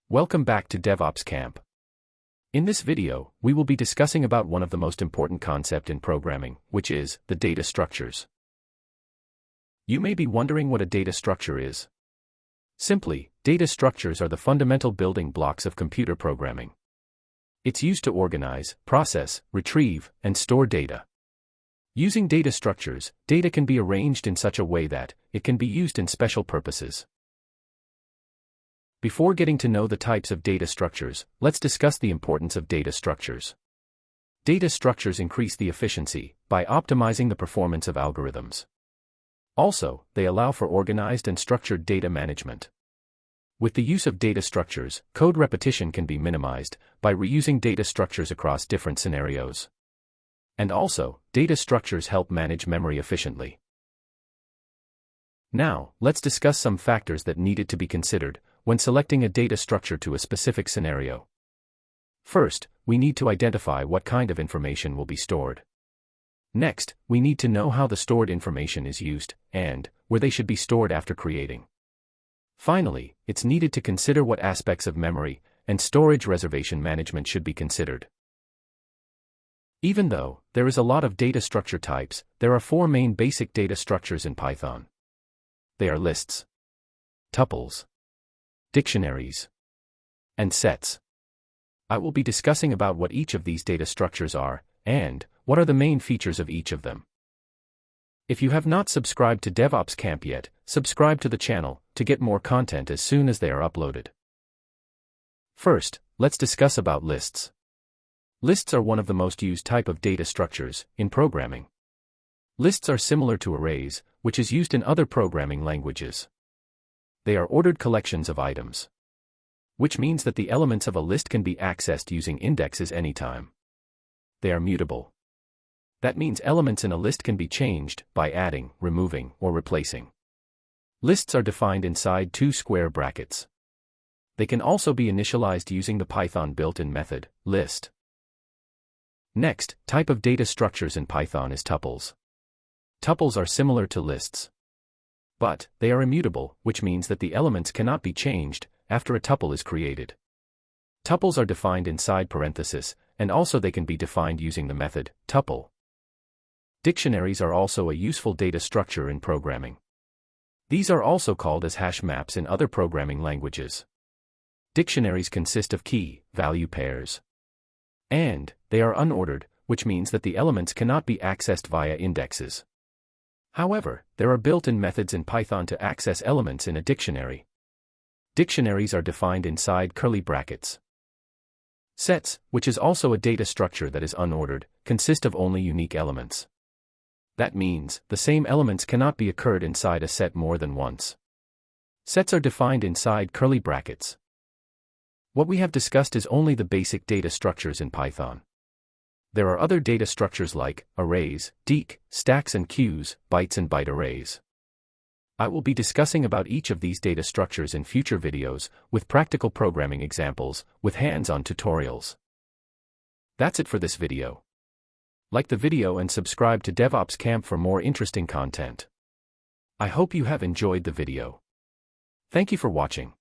Welcome back to DevOps Camp. In this video, we will be discussing about one of the most important concepts in programming, which is the data structures. You may be wondering what a data structure is. Simply, data structures are the fundamental building blocks of computer programming. It's used to organize, process, retrieve, and store data. Using data structures, data can be arranged in such a way that it can be used in special purposes. Before getting to know the types of data structures, let's discuss the importance of data structures. Data structures increase the efficiency by optimizing the performance of algorithms. Also, they allow for organized and structured data management. With the use of data structures, code repetition can be minimized by reusing data structures across different scenarios. And also, data structures help manage memory efficiently. Now, let's discuss some factors that needed to be considered when selecting a data structure to a specific scenario. First, we need to identify what kind of information will be stored. Next, we need to know how the stored information is used, and where they should be stored after creating. Finally, it's needed to consider what aspects of memory and storage reservation management should be considered. Even though there is a lot of data structure types, there are four main basic data structures in Python. They are lists, tuples, dictionaries, and sets. I will be discussing about what each of these data structures are, and what are the main features of each of them. If you have not subscribed to DevOps Camp yet, subscribe to the channel to get more content as soon as they are uploaded. First, let's discuss about lists. Lists are one of the most used type of data structures in programming. Lists are similar to arrays, which is used in other programming languages. They are ordered collections of items, which means that the elements of a list can be accessed using indexes anytime. They are mutable. That means elements in a list can be changed by adding, removing, or replacing. Lists are defined inside two square brackets. They can also be initialized using the Python built-in method, list. Next, type of data structures in Python is tuples. Tuples are similar to lists, but they are immutable, which means that the elements cannot be changed after a tuple is created. Tuples are defined inside parentheses, and also they can be defined using the method tuple. Dictionaries are also a useful data structure in programming. These are also called as hash maps in other programming languages. Dictionaries consist of key-value pairs, and they are unordered, which means that the elements cannot be accessed via indexes. However, there are built-in methods in Python to access elements in a dictionary. Dictionaries are defined inside curly brackets. Sets, which is also a data structure that is unordered, consist of only unique elements. That means the same elements cannot be occurred inside a set more than once. Sets are defined inside curly brackets. What we have discussed is only the basic data structures in Python. There are other data structures like arrays, deque, stacks and queues, bytes and byte arrays. I will be discussing about each of these data structures in future videos, with practical programming examples, with hands-on tutorials. That's it for this video. Like the video and subscribe to DevOps Camp for more interesting content. I hope you have enjoyed the video. Thank you for watching.